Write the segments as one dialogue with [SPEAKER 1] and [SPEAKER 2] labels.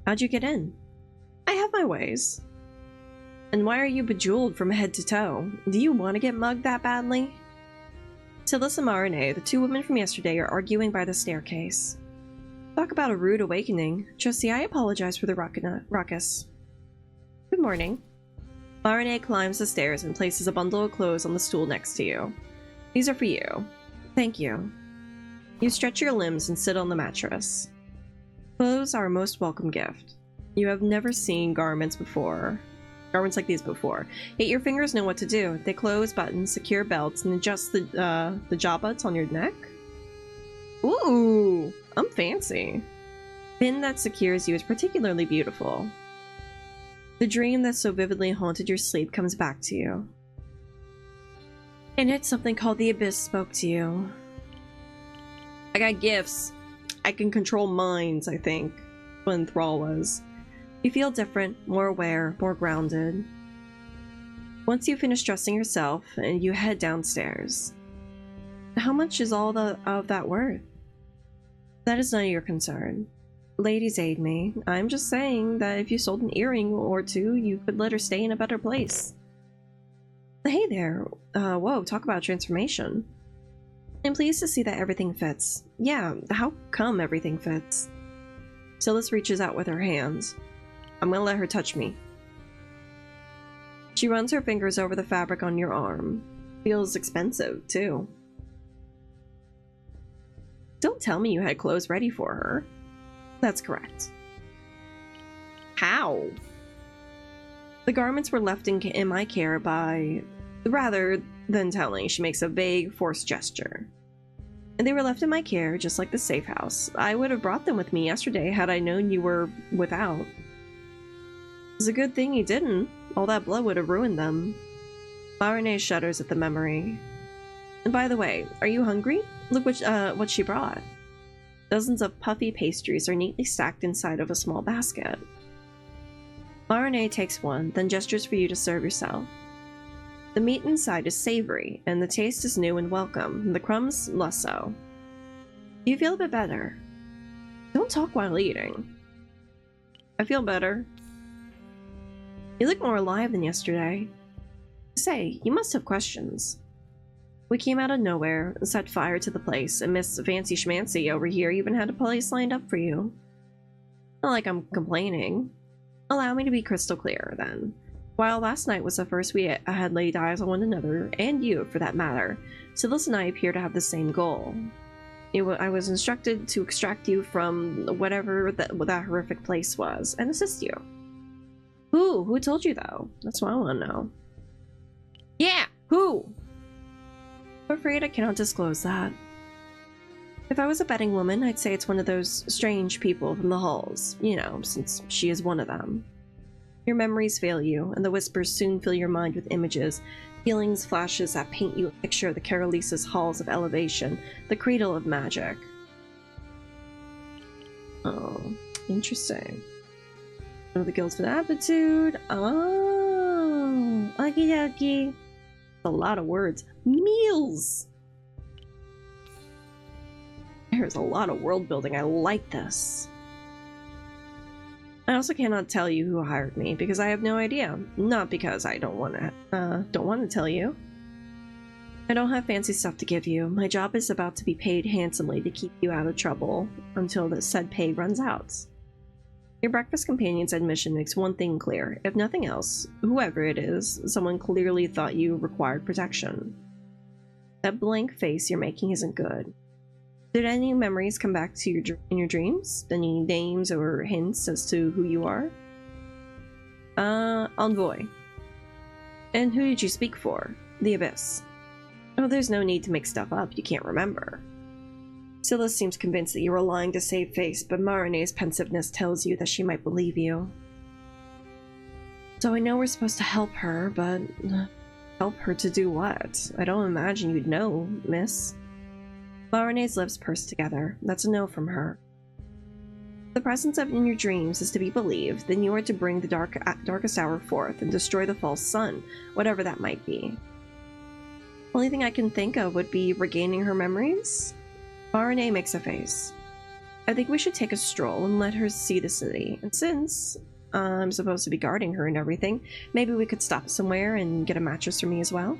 [SPEAKER 1] How'd you get in? I have my ways. And why are you bejeweled from head to toe? Do you want to get mugged that badly? Silas and Marine, the two women from yesterday, are arguing by the staircase. Talk about a rude awakening. Trusty, I apologize for the ruckus. Good morning. Marine climbs the stairs and places a bundle of clothes on the stool next to you. These are for you. Thank you. You stretch your limbs and sit on the mattress. Clothes are a most welcome gift. You have never seen garments like these before, yet your fingers know what to do. They close buttons, secure belts, and adjust the jaw butts on your neck. Ooh, I'm fancy. The pin that secures you is particularly beautiful. The dream that so vividly haunted your sleep comes back to you. In it, something called the Abyss spoke to you. I got gifts. I can control minds, I think, when Thrall was. You feel different, more aware, more grounded. Once you finish dressing yourself, and you head downstairs. How much is all of that worth? That is none of your concern. Ladies aid me. I'm just saying that if you sold an earring or two, you could let her stay in a better place. Hey there. Whoa, talk about transformation. I'm pleased to see that everything fits. Yeah, how come everything fits? Silas reaches out with her hands. I'm gonna let her touch me. She runs her fingers over the fabric on your arm. Feels expensive, too. Don't tell me you had clothes ready for her. That's correct. How? The garments were left in my care by... Rather than telling, she makes a vague, forced gesture. And they were left in my care, just like the safe house. I would have brought them with me yesterday had I known you were without. It's a good thing you didn't. All that blood would have ruined them. Marine shudders at the memory. And by the way, are you hungry? Look what she brought. Dozens of puffy pastries are neatly stacked inside of a small basket. Marine takes one, then gestures for you to serve yourself. The meat inside is savory, and the taste is new and welcome. The crumbs, less so. You feel a bit better. Don't talk while eating. I feel better. You look more alive than yesterday. Say, you must have questions. We came out of nowhere and set fire to the place, and Miss Fancy Schmancy over here even had a place lined up for you. Not like I'm complaining. Allow me to be crystal clear, then. While last night was the first we had laid eyes on one another, and you, for that matter, Silas and I appear to have the same goal. I was instructed to extract you from whatever that horrific place was, and assist you. Who? Who told you, though? That's what I want to know. Yeah! Who? I'm afraid I cannot disclose that. If I was a betting woman, I'd say it's one of those strange people from the halls, you know, since she is one of them. Your memories fail you, and the whispers soon fill your mind with images, feelings, flashes that paint you a picture of the Carolisa's halls of elevation, the cradle of magic. Oh, interesting. Go to the guilds for the aptitude. Oh, okie dokie. A lot of words. Meals! There's a lot of world building. I like this. I also cannot tell you who hired me because I have no idea. Not because I don't want to tell you. I don't have fancy stuff to give you. My job is about to be paid handsomely to keep you out of trouble until the said pay runs out. Your breakfast companion's admission makes one thing clear. If nothing else, whoever it is, someone clearly thought you required protection. That blank face you're making isn't good. Did any memories come back to you in your dreams? Any names or hints as to who you are? Envoy. And who did you speak for? The Abyss. Oh, there's no need to make stuff up you can't remember. Silas seems convinced that you are lying to save face, but Marine's pensiveness tells you that she might believe you. So I know we're supposed to help her, but... help her to do what? I don't imagine you'd know, miss. Marine's lips pursed together. That's a no from her. If the presence in your dreams is to be believed, then you are to bring the darkest hour forth and destroy the false sun, whatever that might be. Only thing I can think of would be regaining her memories? Marine makes a face. I think we should take a stroll and let her see the city. And since I'm supposed to be guarding her and everything, maybe we could stop somewhere and get a mattress for me as well.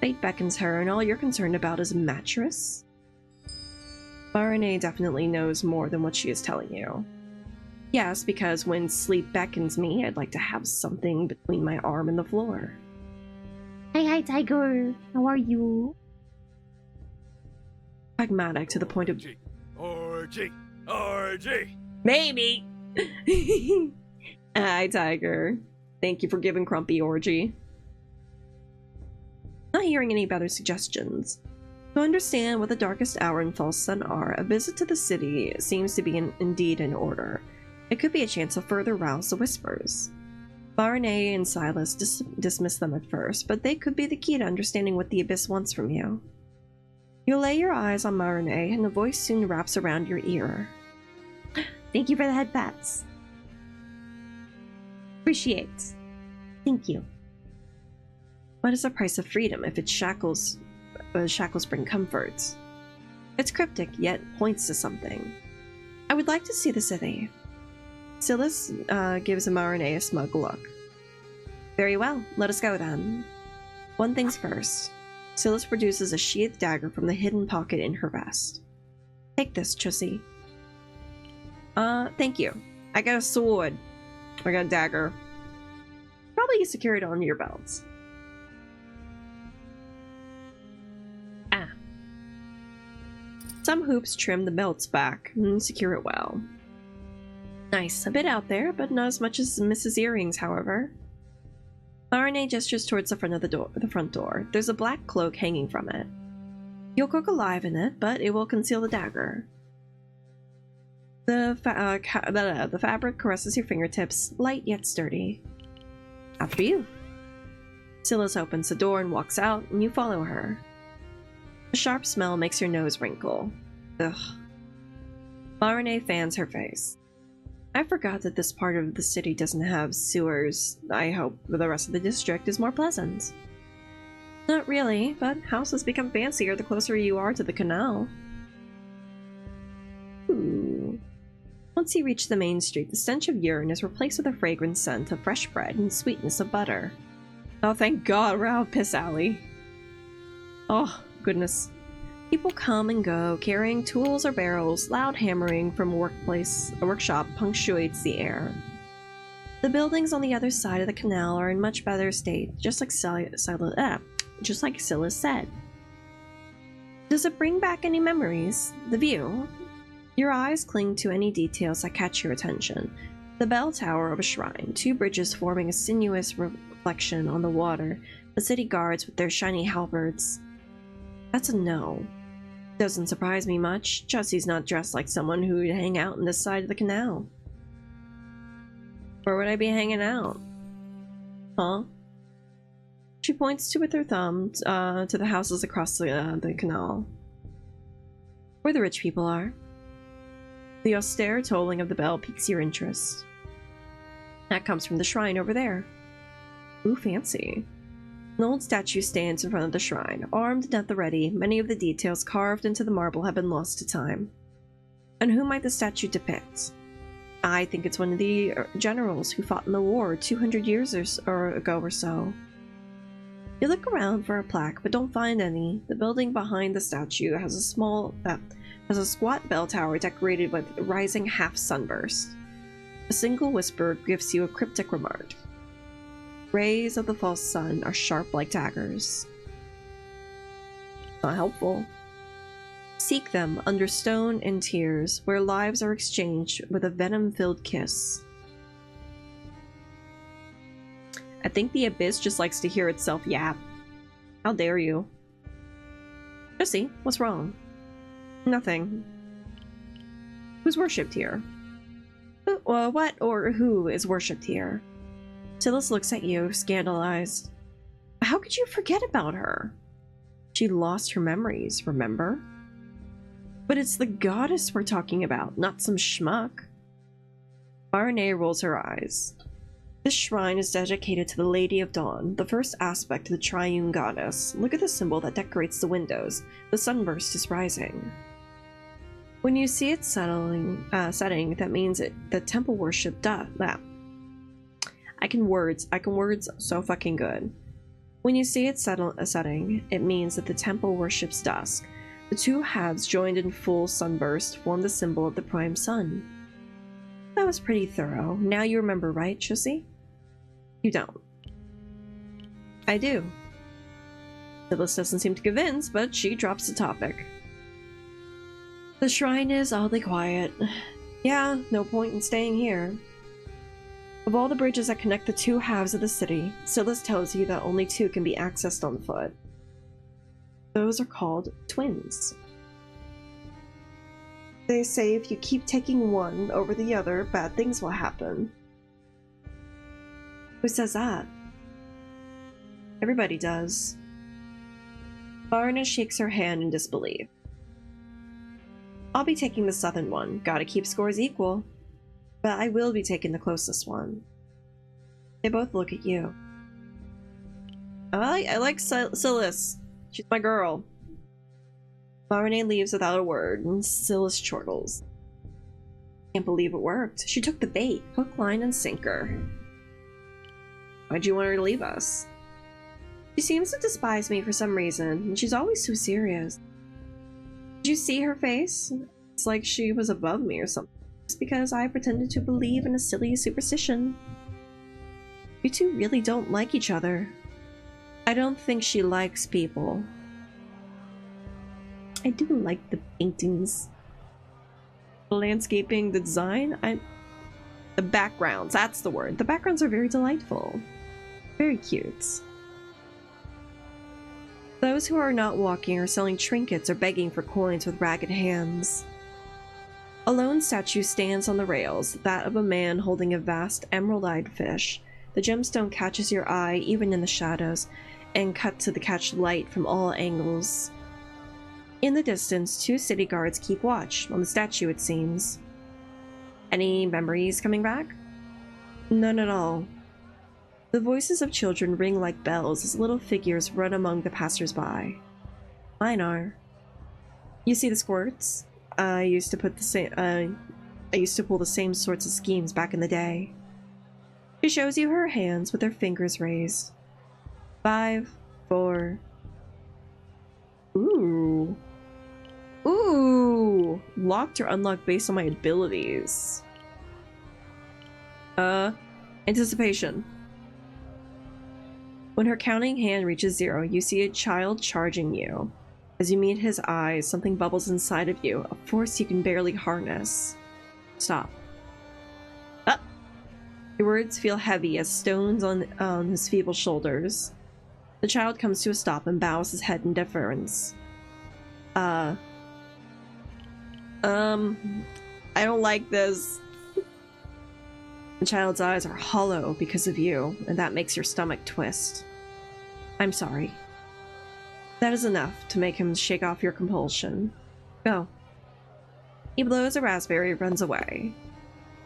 [SPEAKER 1] Fate beckons her, and all you're concerned about is a mattress? Barney definitely knows more than what she is telling you. Yes, because when sleep beckons me, I'd like to have something between my arm and the floor.
[SPEAKER 2] Hi, Tiger. How are you?
[SPEAKER 1] Pragmatic to the point of...
[SPEAKER 3] Orgy!
[SPEAKER 1] Maybe! Hi, Tiger. Thank you for giving Crumpy orgy. Not hearing any better suggestions. To understand what the darkest hour and false sun are, a visit to the city seems to be indeed in order. It could be a chance to further rouse the whispers. Barney and Silas dismiss them at first, but they could be the key to understanding what the Abyss wants from you. You lay your eyes on Barney, and a voice soon wraps around your ear.
[SPEAKER 2] Thank you for the head pats. Appreciate. Thank you.
[SPEAKER 1] What is the price of freedom if its shackles bring comfort? It's cryptic, yet points to something. I would like to see the city. Silas gives Marine a smug look. Very well, let us go then. One thing's first. Silas produces a sheathed dagger from the hidden pocket in her vest. Take this, Chussy. Thank you. I got a sword. I got a dagger. Probably secure it onto your belts. Some hoops trim the belts back and secure it well. Nice, a bit out there, but not as much as Mrs. Earrings, however. Marine gestures towards the front door. There's a black cloak hanging from it. You'll cook alive in it, but it will conceal the dagger. The fabric caresses your fingertips, light yet sturdy. After you. Silas opens the door and walks out, and you follow her. A sharp smell makes your nose wrinkle. Ugh. Marine fans her face. I forgot that this part of the city doesn't have sewers. I hope the rest of the district is more pleasant. Not really, but houses become fancier the closer you are to the canal. Ooh. Once you reach the main street, the stench of urine is replaced with a fragrant scent of fresh bread and sweetness of butter. Oh, thank God we're out of Piss Alley. Oh, goodness. People come and go, carrying tools or barrels. Loud hammering from a workshop punctuates the air. The buildings on the other side of the canal are in much better state, just like Silas said. Does it bring back any memories? The view? Your eyes cling to any details that catch your attention. The bell tower of a shrine, two bridges forming a sinuous reflection on the water, the city guards with their shiny halberds. That's a no. Doesn't surprise me much. Chussie's not dressed like someone who would hang out on this side of the canal. Where would I be hanging out? Huh? She points to with her thumb to the houses across the canal. Where the rich people are. The austere tolling of the bell piques your interest. That comes from the shrine over there. Ooh, fancy. An old statue stands in front of the shrine, armed and at the ready. Many of the details carved into the marble have been lost to time. And who might the statue depict? I think it's one of the generals who fought in the war 200 years ago or so. You look around for a plaque, but don't find any. The building behind the statue has a squat bell tower decorated with rising half sunburst. A single whisper gives you a cryptic remark. Rays of the false sun are sharp like daggers. Not helpful. Seek them under stone and tears, where lives are exchanged with a venom-filled kiss. I think the Abyss just likes to hear itself yap. How dare you? Jessie, what's wrong? Nothing. Who's worshipped here? What or who is worshipped here? Silas looks at you, scandalized. How could you forget about her? She lost her memories, remember? But it's the goddess we're talking about, not some schmuck. Marine rolls her eyes. This shrine is dedicated to the Lady of Dawn, the first aspect of the triune goddess. Look at the symbol that decorates the windows. The sunburst is rising. When you see it setting, that means the temple worship that. I can words so fucking good. When you see it setting, it means that the temple worships dusk. The two halves joined in full sunburst form the symbol of the prime sun. That was pretty thorough. Now you remember, right, Chussy? You don't. I do. Phyllis doesn't seem to convince, but she drops the topic. The shrine is oddly quiet. Yeah, no point in staying here. Of all the bridges that connect the two halves of the city, Silas tells you that only two can be accessed on foot. Those are called twins. They say if you keep taking one over the other, bad things will happen. Who says that? Everybody does. Varna shakes her hand in disbelief. I'll be taking the southern one. Gotta keep scores equal. But I will be taking the closest one. They both look at you. I like Silas. She's my girl. Varna leaves without a word, and Silas chortles. Can't believe it worked. She took the bait. Hook, line, and sinker. Why'd you want her to leave us? She seems to despise me for some reason, and she's always so serious. Did you see her face? It's like she was above me or something. It's because I pretended to believe in a silly superstition. You two really don't like each other. I don't think she likes people. I do like the paintings. The landscaping, the design, the backgrounds, that's the word. The backgrounds are very delightful. Very cute. Those who are not walking are selling trinkets or begging for coins with ragged hands. A lone statue stands on the rails, that of a man holding a vast emerald-eyed fish. The gemstone catches your eye even in the shadows, and cut to catch light from all angles. In the distance, two city guards keep watch, on the statue it seems. Any memories coming back? None at all. The voices of children ring like bells as little figures run among the passers-by. Mine are. You see the squirts? I used to pull the same sorts of schemes back in the day. She shows you her hands with her fingers raised. 5, 4. Ooh. Ooh! Locked or unlocked based on my abilities. Anticipation. When her counting hand reaches 0, you see a child charging you. As you meet his eyes, something bubbles inside of you, a force you can barely harness. Stop. Ah! Your words feel heavy as stones on his feeble shoulders. The child comes to a stop and bows his head in deference. I don't like this. The child's eyes are hollow because of you, and that makes your stomach twist. I'm sorry. That is enough to make him shake off your compulsion. Go. He blows a raspberry and runs away.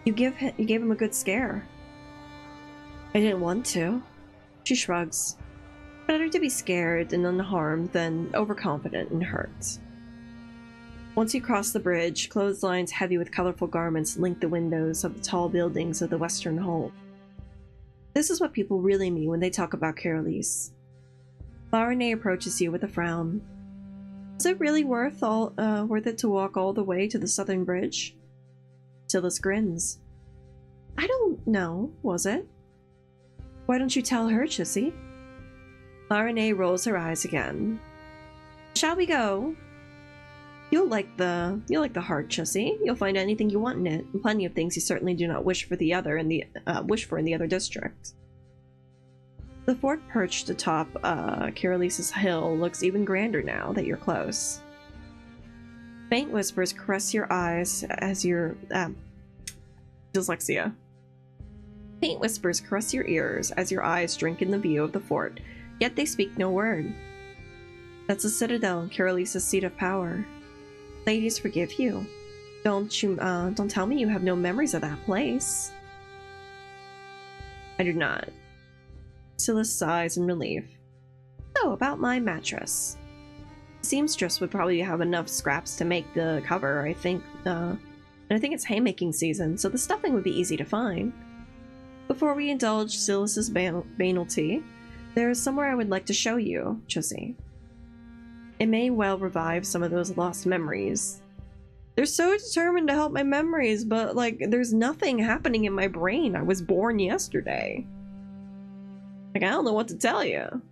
[SPEAKER 1] You gave him a good scare. I didn't want to. She shrugs. Better to be scared and unharmed than overconfident and hurt. Once you cross the bridge, clotheslines heavy with colorful garments link the windows of the tall buildings of the western home. This is what people really mean when they talk about Caroline. Larene approaches you with a frown. Was it really worth it to walk all the way to the southern bridge? Silas grins. I don't know, was it? Why don't you tell her, Chissy? Larene rolls her eyes again. Shall we go? You'll like the heart, Chissy. You'll find anything you want in it, and plenty of things you certainly do not wish for in the other district. The fort perched atop Carolice's hill looks even grander now that you're close. Faint whispers caress your eyes as your dyslexia. Faint whispers caress your ears as your eyes drink in the view of the fort, yet they speak no word. That's the citadel, Carolice's seat of power. Ladies forgive you. Don't tell me you have no memories of that place. I do not. Silas sighs in relief. So, about my mattress. The seamstress would probably have enough scraps to make the cover, I think. And I think it's haymaking season, so the stuffing would be easy to find. Before we indulge Silas's banality, there is somewhere I would like to show you, Chussy. It may well revive some of those lost memories. They're so determined to help my memories, but, like, there's nothing happening in my brain. I was born yesterday. Like, I don't know what to tell you.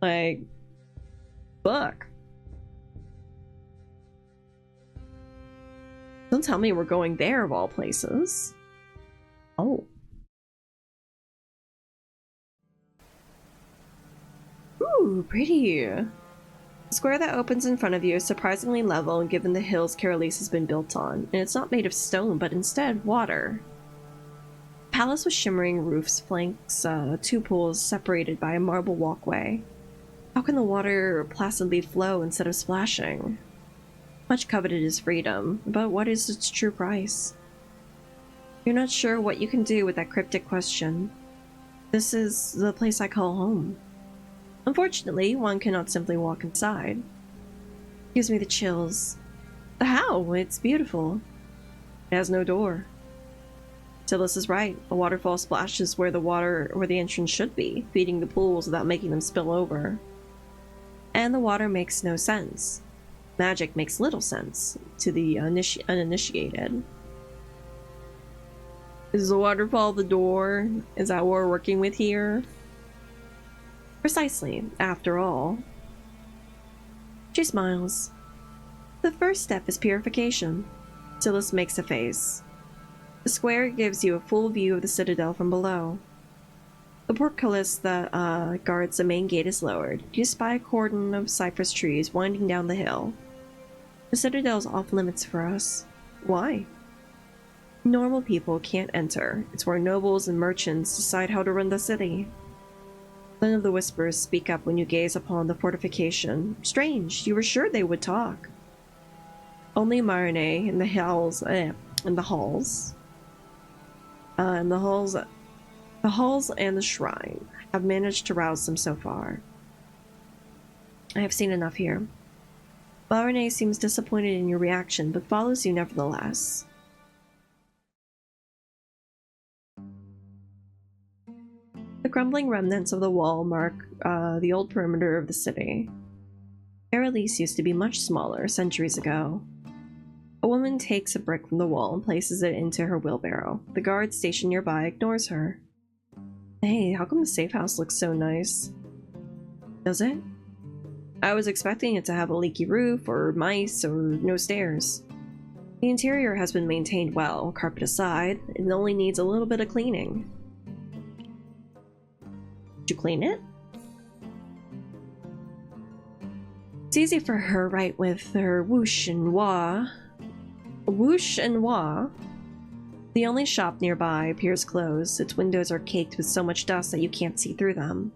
[SPEAKER 1] Like, fuck. Don't tell me we're going there of all places. Oh. Ooh, pretty. The square that opens in front of you is surprisingly level given the hills Carolis has been built on, and it's not made of stone, but instead water. The palace with shimmering roofs flanks two pools separated by a marble walkway. How can the water placidly flow instead of splashing? Much coveted is freedom, but what is its true price? You're not sure what you can do with that cryptic question. This is the place I call home. Unfortunately, one cannot simply walk inside. Gives me the chills. How? It's beautiful. It has no door. Silas is right. A waterfall splashes where the entrance should be, feeding the pools without making them spill over. And the water makes no sense. Magic makes little sense to the uninitiated. Is the waterfall the door? Is that what we're working with here? Precisely, after all. She smiles. The first step is purification. Silas makes a face. The square gives you a full view of the citadel from below. The portcullis that guards the main gate is lowered. You spy a cordon of cypress trees winding down the hill. The citadel's off limits for us. Why? Normal people can't enter. It's where nobles and merchants decide how to run the city. None of the whispers speak up when you gaze upon the fortification. Strange, you were sure they would talk. Only Marine in the halls, and the halls and the shrine have managed to rouse them so far. I have seen enough here. Marine seems disappointed in your reaction, but follows you nevertheless. The crumbling remnants of the wall mark the old perimeter of the city. Carolis used to be much smaller centuries ago. A woman takes a brick from the wall and places it into her wheelbarrow. The guard stationed nearby ignores her. Hey, how come the safe house looks so nice? Does it? I was expecting it to have a leaky roof, or mice, or no stairs. The interior has been maintained well, carpet aside. It only needs a little bit of cleaning. Did you clean it? It's easy for her, right, with her whoosh and wah. Whoosh and wah. The only shop nearby appears closed. Its windows are caked with so much dust that you can't see through them.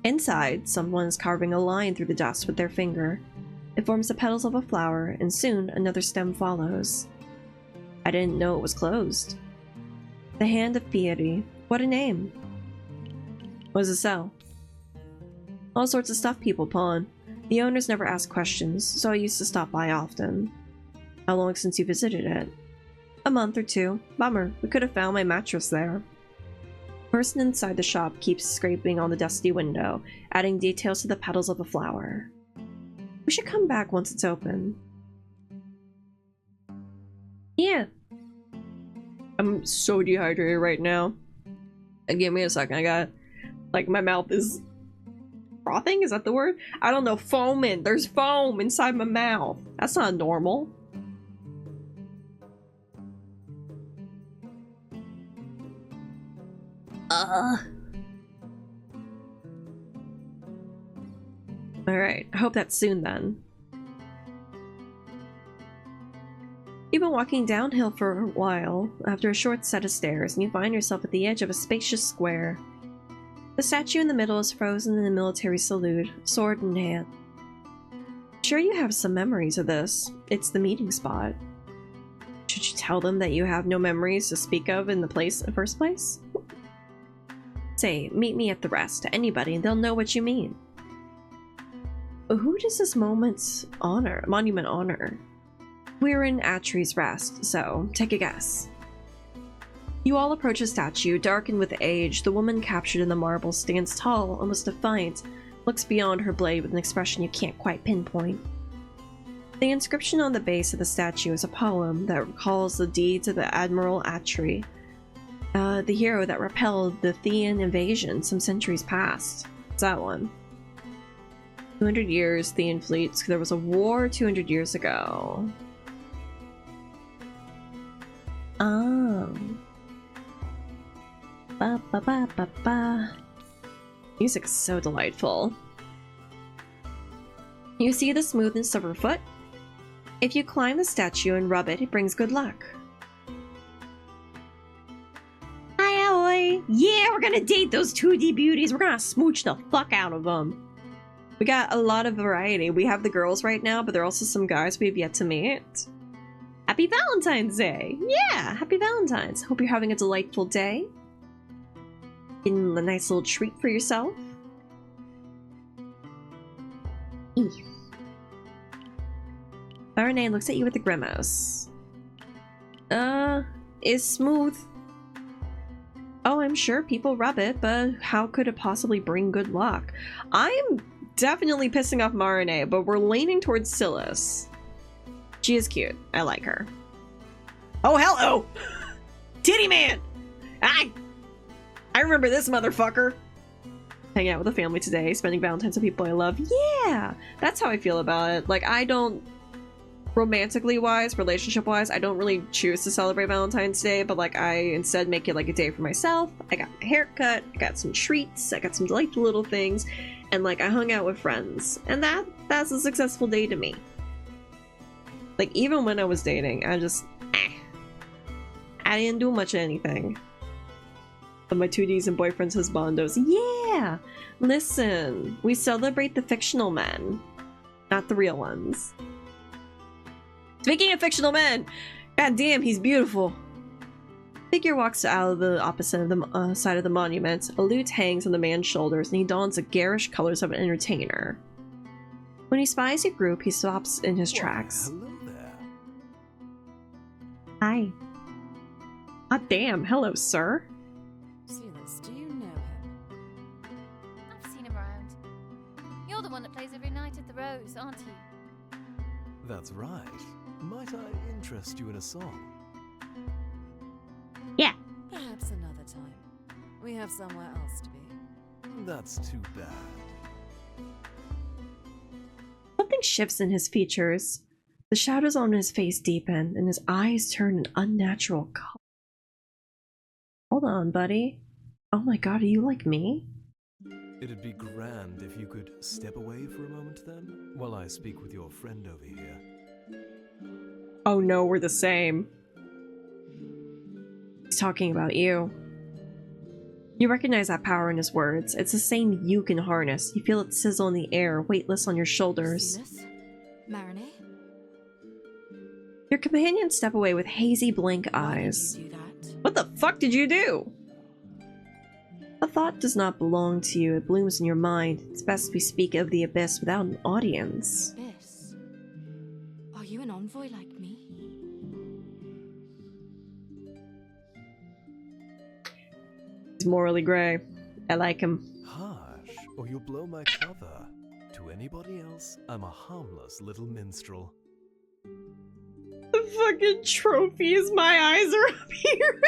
[SPEAKER 1] Inside, someone is carving a line through the dust with their finger. It forms the petals of a flower, and soon another stem follows. I didn't know it was closed. The Hand of Piety. What a name. What does it sell? All sorts of stuff people pawn. The owners never ask questions, so I used to stop by often. How long since you visited it? A month or two. Bummer, we could have found my mattress there. The person inside the shop keeps scraping on the dusty window, adding details to the petals of a flower. We should come back once it's open. Yeah. I'm so dehydrated right now. Give me a second, I got... Like, my mouth is... frothing? Is that the word? I don't know, foaming. There's foam inside my mouth. That's not normal. Alright, I hope that's soon then. You've been walking downhill for a while, after a short set of stairs, and you find yourself at the edge of a spacious square. The statue in the middle is frozen in a military salute, sword in hand. Sure, you have some memories of this. It's the meeting spot. Should you tell them that you have no memories to speak of in the first place? Say, meet me at the rest to anybody, and they'll know what you mean. Who does this monument honor? We're in Atri's Rest, so take a guess. You all approach a statue, darkened with age. The woman captured in the marble stands tall, almost defiant, looks beyond her blade with an expression you can't quite pinpoint. The inscription on the base of the statue is a poem that recalls the deeds of the Admiral Atri, the hero that repelled the Thean invasion some centuries past. It's that one. 200 years, Thean fleets. There was a war 200 years ago. Ba ba ba ba ba. Music is so delightful. You see the smoothness of her foot? If you climb the statue and rub it, it brings good luck. Hi, Alloy! Yeah, we're gonna date those 2D beauties. We're gonna smooch the fuck out of them. We got a lot of variety. We have the girls right now, but there are also some guys we've yet to meet. Happy Valentine's Day! Yeah, happy Valentine's. Hope you're having a delightful day. Getting a nice little treat for yourself. Baronet looks at you with a grimace. Is smooth. Oh, I'm sure people rub it, but how could it possibly bring good luck? I'm definitely pissing off Marine, but we're leaning towards Silas. She is cute. I like her. Oh, hello! Titty man! I remember this motherfucker! Hanging out with the family today, spending Valentine's with people I love. Yeah! That's how I feel about it. Like, I don't... Romantically wise, relationship wise, I don't really choose to celebrate Valentine's Day, but like I instead make it like a day for myself. I got my haircut, I got some treats, I got some delightful little things, and like I hung out with friends. And that's a successful day to me. Like even when I was dating, I didn't do much of anything. But my 2Ds and boyfriends husbandos, yeah! Listen, we celebrate the fictional men, not the real ones. Speaking of fictional men, god damn, he's beautiful. Figure walks out of the opposite of the side of the monument. A lute hangs on the man's shoulders, and he dons the garish colors of an entertainer. When he spies your group, he stops in his tracks.
[SPEAKER 3] Hello there.
[SPEAKER 1] Hi. Ah, damn. Hello, sir.
[SPEAKER 4] Silas, do you know him?
[SPEAKER 5] I've seen him around. You're the one that plays every night at the Rose, aren't you?
[SPEAKER 3] That's right. Might I interest you in a song?
[SPEAKER 1] Yeah.
[SPEAKER 4] Perhaps another time. We have somewhere else to be.
[SPEAKER 3] That's too bad.
[SPEAKER 1] Something shifts in his features. The shadows on his face deepen, and his eyes turn an unnatural color. Hold on, buddy. Oh my god, are you like me?
[SPEAKER 3] It'd be grand if you could step away for a moment then, while I speak with your friend over here.
[SPEAKER 1] Oh no, we're the same. He's talking about you. You recognize that power in his words. It's the same you can harness. You feel it sizzle in the air, weightless on your shoulders.
[SPEAKER 4] Silas? Marinette?
[SPEAKER 1] Your companions step away with hazy blank eyes.
[SPEAKER 4] Why did you do that?
[SPEAKER 1] What the fuck did you do? A thought does not belong to you. It blooms in your mind. It's best we speak of the abyss without an audience.
[SPEAKER 4] Abyss? Are you an envoy like me?
[SPEAKER 1] He's morally grey. I like him.
[SPEAKER 3] Harsh, or you'll blow my cover. To anybody else, I'm a harmless little minstrel.
[SPEAKER 1] The fucking trophy is my eyes are up here.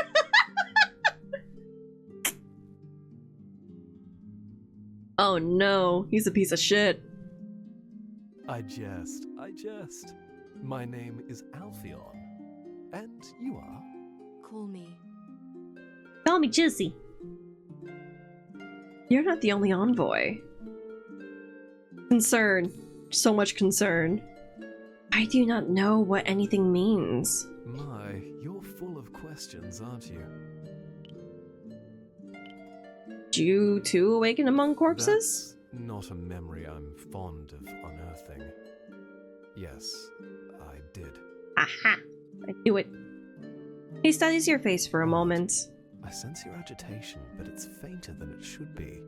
[SPEAKER 1] Oh no, he's a piece of shit.
[SPEAKER 3] I jest. My name is Alpheon. And you are?
[SPEAKER 4] Call me.
[SPEAKER 1] Call me Juicy. You're not the only envoy. Concern. So much concern. I do not know what anything means.
[SPEAKER 3] My, you're full of questions, aren't you?
[SPEAKER 1] Did you too awaken among corpses?
[SPEAKER 3] That's not a memory I'm fond of unearthing. Yes, I did.
[SPEAKER 1] Aha! I knew it. He studies your face for a moment.
[SPEAKER 3] I sense your agitation, but it's fainter than it should be.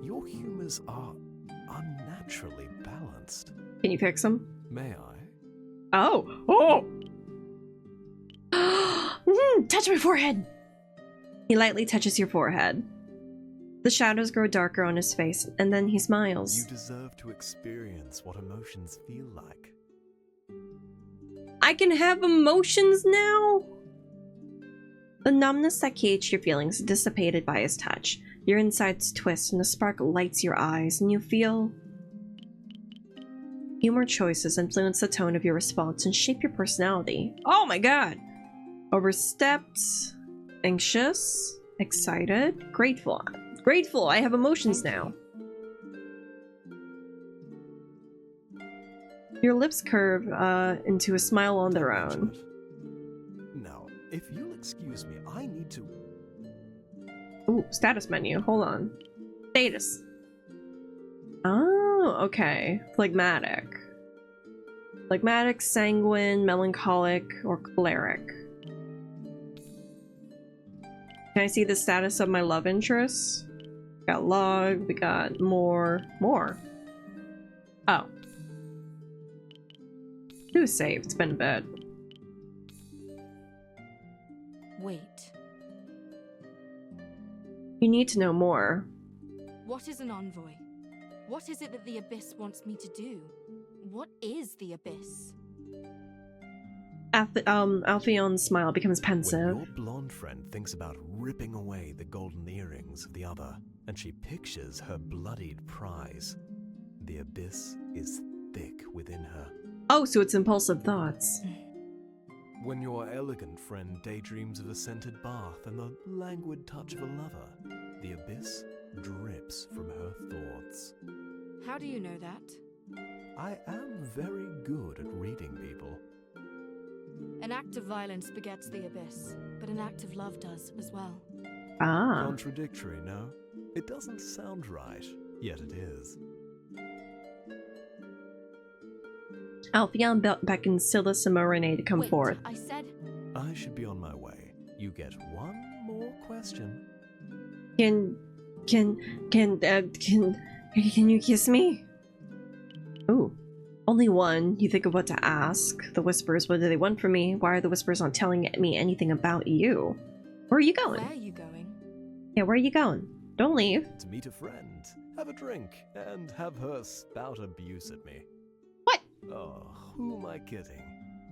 [SPEAKER 3] Your humors are unnaturally balanced.
[SPEAKER 1] Can you fix him?
[SPEAKER 3] May I?
[SPEAKER 1] Oh! Touch my forehead! He lightly touches your forehead. The shadows grow darker on his face, and then he smiles.
[SPEAKER 3] You deserve to experience what emotions feel like.
[SPEAKER 1] I can have emotions now? The numbness that caged your feelings dissipated by his touch. Your insides twist and a spark lights your eyes, and you feel... Humor choices influence the tone of your response and shape your personality. Oh my god! Overstepped, anxious, excited, grateful. Grateful, I have emotions now. Your lips curve into a smile on their own.
[SPEAKER 3] Now, if you'll excuse me, I need to...
[SPEAKER 1] Ooh, status menu. Hold on. Status. Oh, okay. Phlegmatic. Phlegmatic, sanguine, melancholic, or choleric. Can I see the status of my love interests? We got log, we got more. Oh. Who's saved? It's been a bit.
[SPEAKER 6] Wait.
[SPEAKER 1] You need to know more.
[SPEAKER 6] What is an envoy? What is it that the Abyss wants me to do? What is the Abyss?
[SPEAKER 1] Alphion's smile becomes pensive.
[SPEAKER 3] When your blonde friend thinks about ripping away the golden earrings of the other, and she pictures her bloodied prize, the Abyss is thick within her.
[SPEAKER 1] Oh, so it's impulsive thoughts.
[SPEAKER 3] When your elegant friend daydreams of a scented bath and the languid touch of a lover, the Abyss drips from her thoughts.
[SPEAKER 6] How do you know that?
[SPEAKER 3] I am very good at reading people.
[SPEAKER 6] An act of violence begets the Abyss, but an act of love does as well.
[SPEAKER 1] Ah.
[SPEAKER 3] Contradictory, no? It doesn't sound right, yet it is.
[SPEAKER 1] Alphion beckons Silas and Moraine to come
[SPEAKER 6] Wait,
[SPEAKER 1] forth.
[SPEAKER 6] I said...
[SPEAKER 3] I should be on my way. You get one more question.
[SPEAKER 1] Can you kiss me? Ooh. Only one. You think of what to ask. The whispers, what do they want from me? Why are the whispers not telling me anything about you? Where are you going?
[SPEAKER 6] Where are you going?
[SPEAKER 1] Yeah, where are you going? Don't leave.
[SPEAKER 3] To meet a friend, have a drink, and have her spout abuse at me.
[SPEAKER 1] What?
[SPEAKER 3] Oh, who am I kidding?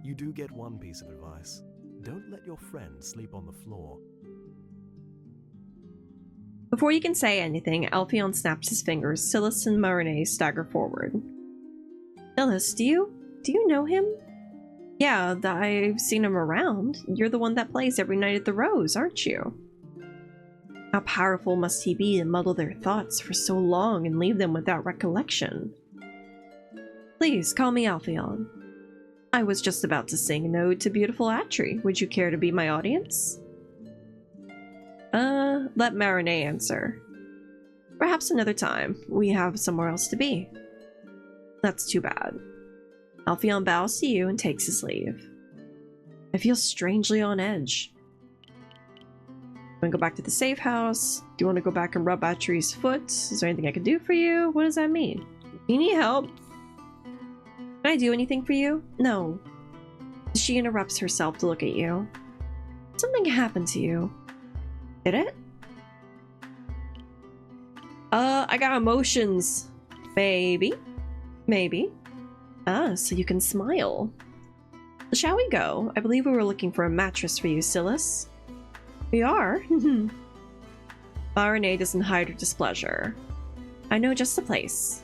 [SPEAKER 3] You do get one piece of advice. Don't let your friend sleep on the floor.
[SPEAKER 1] Before you can say anything, Alphion snaps his fingers. Silas and Moraine stagger forward. Silas, do you know him? Yeah, I've seen him around. You're the one that plays every night at the Rose, aren't you? How powerful must he be to muddle their thoughts for so long and leave them without recollection? Please, call me Alphion. I was just about to sing an ode to beautiful Atri. Would you care to be my audience? Let Moraine answer. Perhaps another time. We have somewhere else to be. That's too bad. Alphion bows to you and takes his leave. I feel strangely on edge. Want to go back to the safe house? Do you want to go back and rub Atri's foot? Is there anything I can do for you? What does that mean? You need help? Can I do anything for you? No. She interrupts herself to look at you. Something happened to you. Did it? I got emotions. Maybe. Maybe. Ah, so you can smile. Shall we go? I believe we were looking for a mattress for you, Silas. We are? Moraine doesn't hide her displeasure. I know just the place.